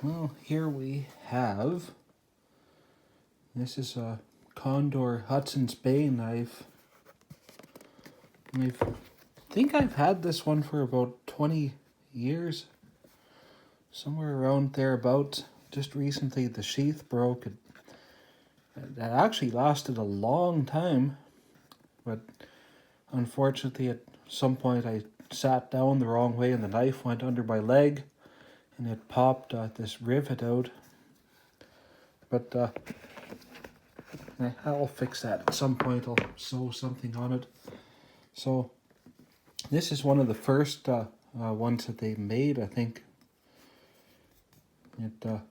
Well, here we have, this is a Condor Hudson's Bay knife. I think I've had this one for about 20 years, somewhere around thereabouts. Just recently the sheath broke. It actually lasted a long time, but unfortunately at some point I sat down the wrong way and the knife went under my leg and it popped this rivet out. But I'll fix that at some point. I'll sew something on it. So this is one of the first ones that they made, I think. It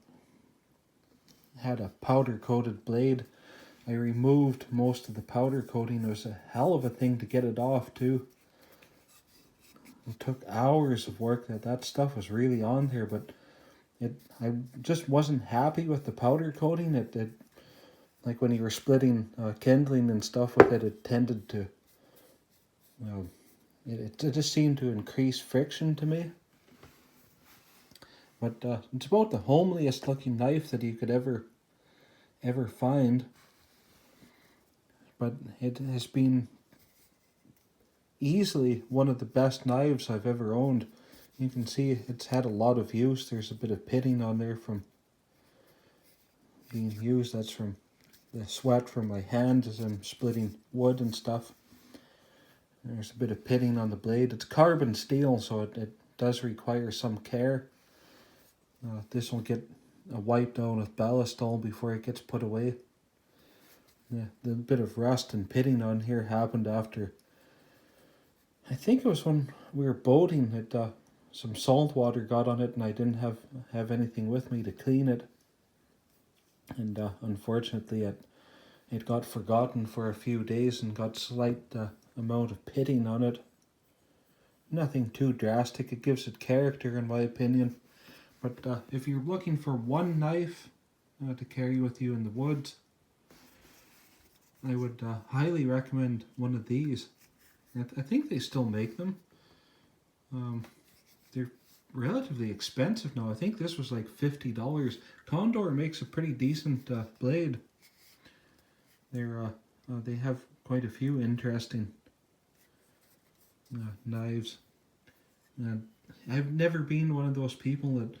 had a powder-coated blade. I removed most of the powder coating. It was a hell of a thing to get it off, too. It took hours of work. That stuff was really on there, but I just wasn't happy with the powder coating. It like when you were splitting kindling and stuff with it, it tended to, it just seemed to increase friction to me. But it's about the homeliest looking knife that you could ever find. But it has been easily one of the best knives I've ever owned. You can see it's had a lot of use. There's a bit of pitting on there from being used. That's from the sweat from my hand as I'm splitting wood and stuff. There's a bit of pitting on the blade. It's carbon steel, so it does require some care. This will get wiped down with ballistol before it gets put away. The bit of rust and pitting on here happened after, I think it was when we were boating. Some salt water got on it and I didn't have anything with me to clean it. And unfortunately it got forgotten for a few days and got slight amount of pitting on it. Nothing too drastic. It gives it character in my opinion. But if you're looking for one knife to carry with you in the woods, I would highly recommend one of these. I think they still make them. They're relatively expensive now. I think this was like $50. Condor makes a pretty decent blade. They have quite a few interesting knives. And I've never been one of those people that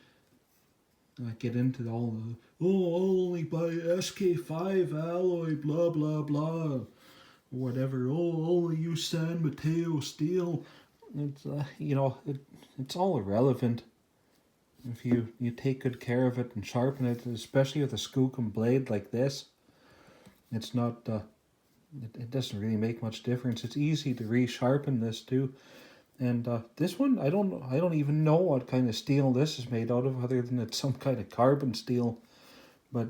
get into all the, I'll only buy SK5 alloy, blah, blah, blah, or whatever. I'll only use San Mateo steel. It's, it's all irrelevant if you take good care of it and sharpen it, especially with a skookum blade like this. It's not, it doesn't really make much difference. It's easy to resharpen this too. And this one, I don't even know what kind of steel this is made out of, other than it's some kind of carbon steel. But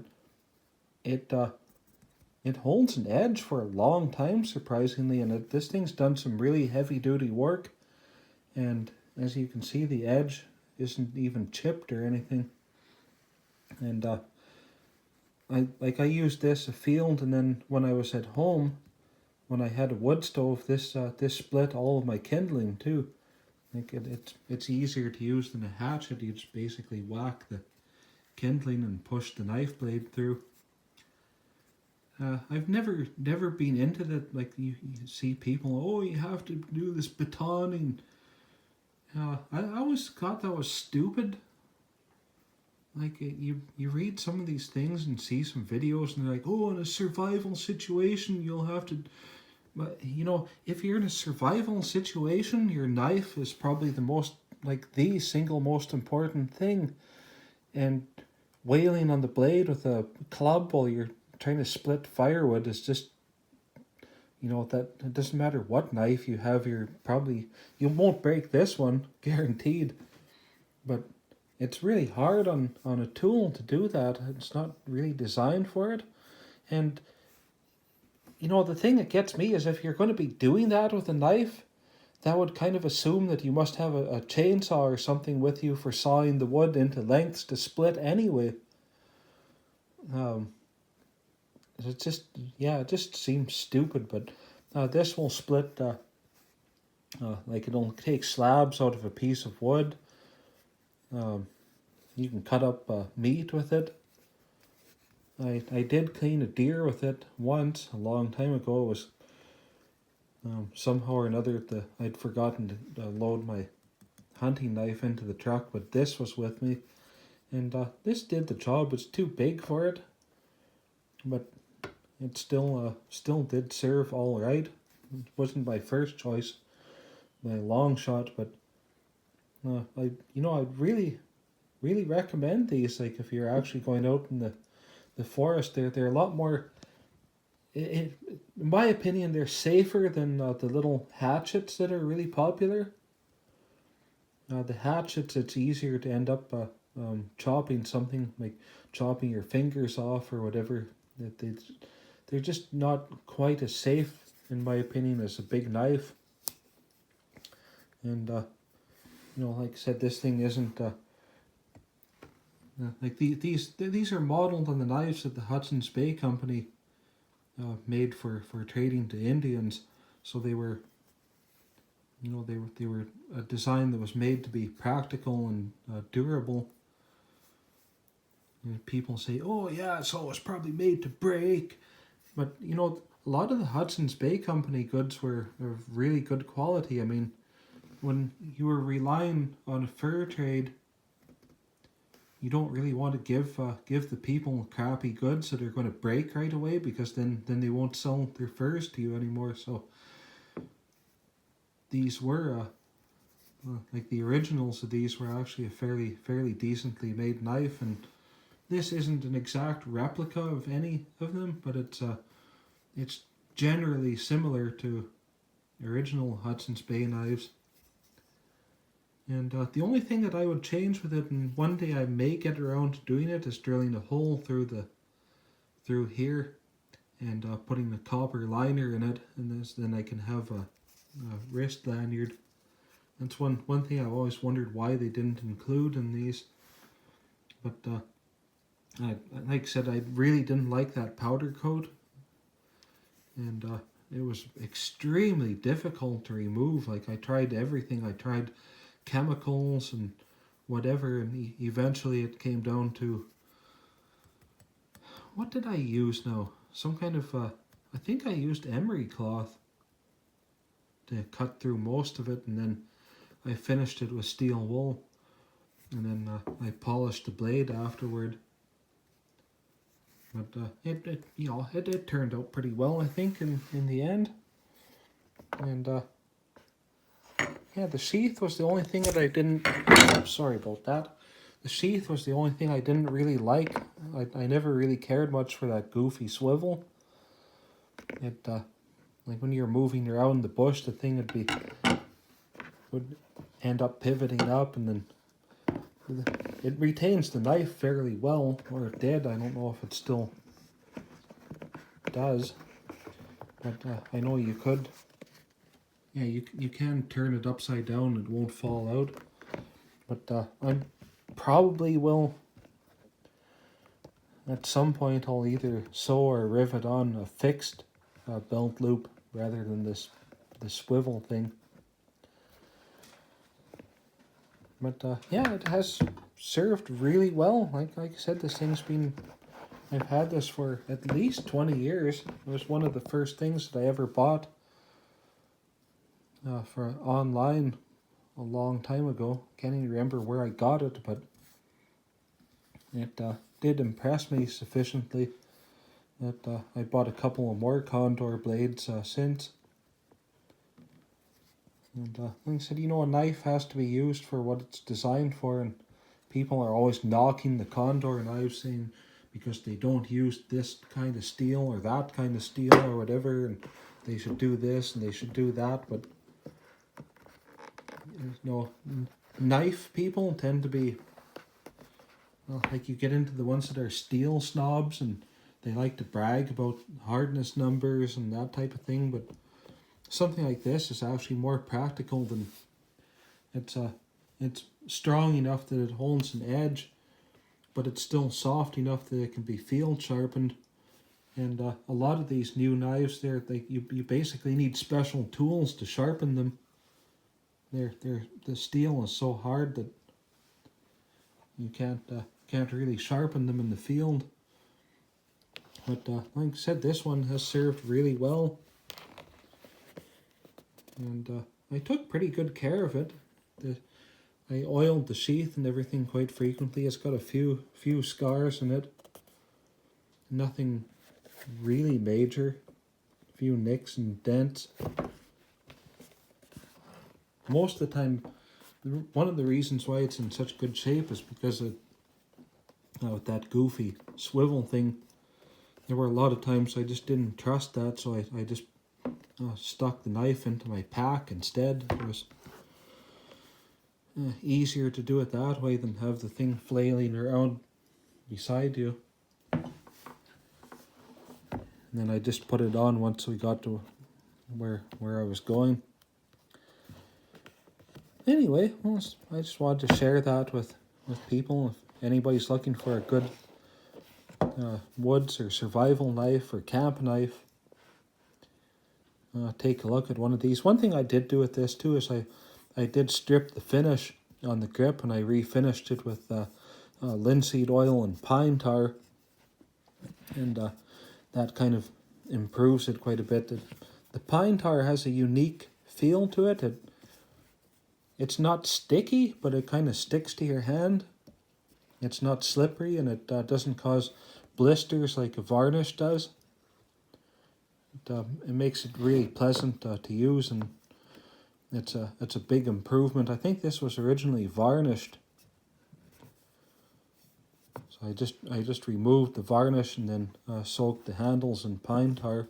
it holds an edge for a long time, surprisingly, and this thing's done some really heavy duty work. And as you can see, the edge isn't even chipped or anything. And I used this afield, and then when I was at home, when I had a wood stove, this split all of my kindling too. Like it's easier to use than a hatchet. You just basically whack the kindling and push the knife blade through. I've never been into that. Like you see people, you have to do this batoning. I always thought that was stupid. Like you read some of these things and see some videos and they're like, in a survival situation you'll have to. But if you're in a survival situation, your knife is probably the single most important thing. And wailing on the blade with a club while you're trying to split firewood is just, that it doesn't matter what knife you have. You won't break this one, guaranteed. But it's really hard on a tool to do that. It's not really designed for it. And the thing that gets me is if you're going to be doing that with a knife, that would kind of assume that you must have a chainsaw or something with you for sawing the wood into lengths to split anyway. It just seems stupid, but this will split, like it'll take slabs out of a piece of wood. you can cut up meat with it. I did clean a deer with it once a long time ago. It was somehow or another I'd forgotten to load my hunting knife into the truck, but this was with me, and this did the job. It's too big for it, but it still did serve all right. It wasn't my first choice, my long shot, but I'd really recommend these. Like if you're actually going out in the forest, they're a lot more. In my opinion, they're safer than the little hatchets that are really popular. The hatchets, it's easier to end up chopping something, like chopping your fingers off or whatever. They're just not quite as safe, in my opinion, as a big knife. And like I said, this thing isn't like these are modeled on the knives that the Hudson Bay Company made for trading to Indians. So they were a design that was made to be practical and durable. And people say, "Oh yeah, so it's probably made to break," but a lot of the Hudson's Bay Company goods were of really good quality. I mean, when you were relying on a fur trade, you don't really want to give the people crappy goods that are going to break right away, because then they won't sell their furs to you anymore. So these were like the originals of these were actually a fairly decently made knife, and this isn't an exact replica of any of them, but it's generally similar to original Hudson's Bay knives. And the only thing that I would change with it, and one day I may get around to doing it, is drilling a hole through here and putting a copper liner in it, and then I can have a wrist lanyard. That's one thing I've always wondered why they didn't include in these. But like I said, I really didn't like that powder coat, and it was extremely difficult to remove. Like I tried everything. I tried chemicals and whatever, and eventually it came down to, what did I use now? Some kind of I think I used emery cloth to cut through most of it, and then I finished it with steel wool, and then I polished the blade afterward. But it turned out pretty well, I think, in the end. And yeah, the sheath was the only thing that I didn't. Sorry about that. The sheath was the only thing I didn't really like. I never really cared much for that goofy swivel. It like when you're moving around the bush, the thing would end up pivoting up, and then it retains the knife fairly well, or it did. I don't know if it still does, but I know you could. Yeah, you can turn it upside down; it won't fall out. But I probably will. At some point, I'll either sew or rivet on a fixed belt loop rather than the swivel thing. But yeah, it has served really well. Like I said, this thing's been. I've had this for at least 20 years. It was one of the first things that I ever bought for online a long time ago. Can't even remember where I got it, but it did impress me sufficiently that I bought a couple of more Condor blades since. And like I said, a knife has to be used for what it's designed for, and people are always knocking the Condor knives, saying because they don't use this kind of steel or that kind of steel or whatever, and they should do this and they should do that. But knife people tend to be, well, like you get into the ones that are steel snobs, and they like to brag about hardness numbers and that type of thing, but something like this is actually more practical than it's strong enough that it holds an edge, but it's still soft enough that it can be field sharpened. And a lot of these new knives, you basically need special tools to sharpen them. The steel is so hard that you can't really sharpen them in the field. But like I said, this one has served really well, and I took pretty good care of it. I oiled the sheath and everything quite frequently. It's got a few scars in it. Nothing really major. A few nicks and dents. Most of the time, one of the reasons why it's in such good shape is because of that goofy swivel thing. There were a lot of times I just didn't trust that, so I just stuck the knife into my pack instead. It was easier to do it that way than have the thing flailing around beside you. And then I just put it on once we got to where I was going. Anyway, well, I just wanted to share that with people. If anybody's looking for a good woods or survival knife or camp knife, take a look at one of these. One thing I did do with this too is I did strip the finish on the grip, and I refinished it with linseed oil and pine tar, and that kind of improves it quite a bit. The pine tar has a unique feel to it. It's not sticky, but it kind of sticks to your hand. It's not slippery, and it doesn't cause blisters like a varnish does. It makes it really pleasant to use, and it's a big improvement. I think this was originally varnished, so I just removed the varnish and then soaked the handles in pine tar.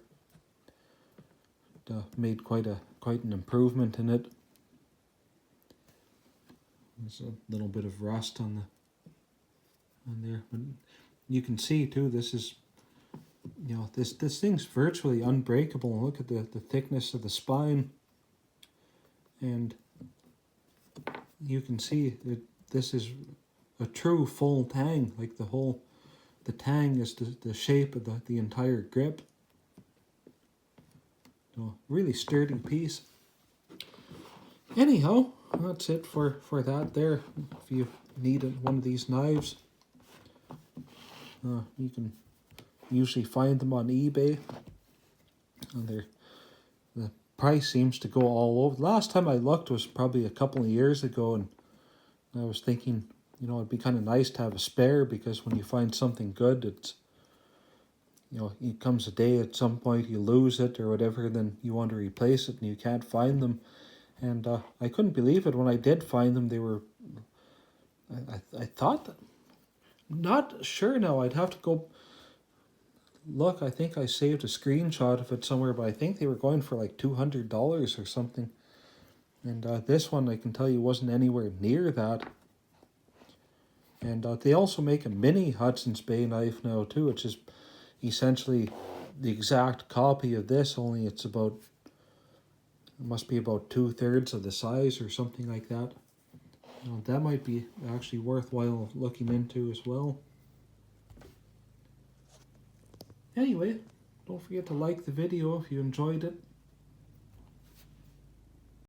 It made quite an improvement in it. There's a little bit of rust on there, but you can see too. This is, this thing's virtually unbreakable. Look at the thickness of the spine, and you can see that this is a true full tang. Like the tang is the shape of the entire grip. So really sturdy piece. Anyhow, that's it for that there. If you need one of these knives, you can usually find them on eBay. And the price seems to go all over. Last time I looked was probably a couple of years ago, and I was thinking, it'd be kind of nice to have a spare, because when you find something good, it's, it comes a day at some point you lose it or whatever, then you want to replace it and you can't find them. And I couldn't believe it when I did find them. They were, I thought that, not sure now, I'd have to go look. I think I saved a screenshot of it somewhere, but I think they were going for like $200 or something. And this one, I can tell you, wasn't anywhere near that. And they also make a mini Hudson's Bay knife now too, which is essentially the exact copy of this, only it's must be about 2/3 of the size or something like that. That might be actually worthwhile looking into as well. Anyway, don't forget to like the video if you enjoyed it.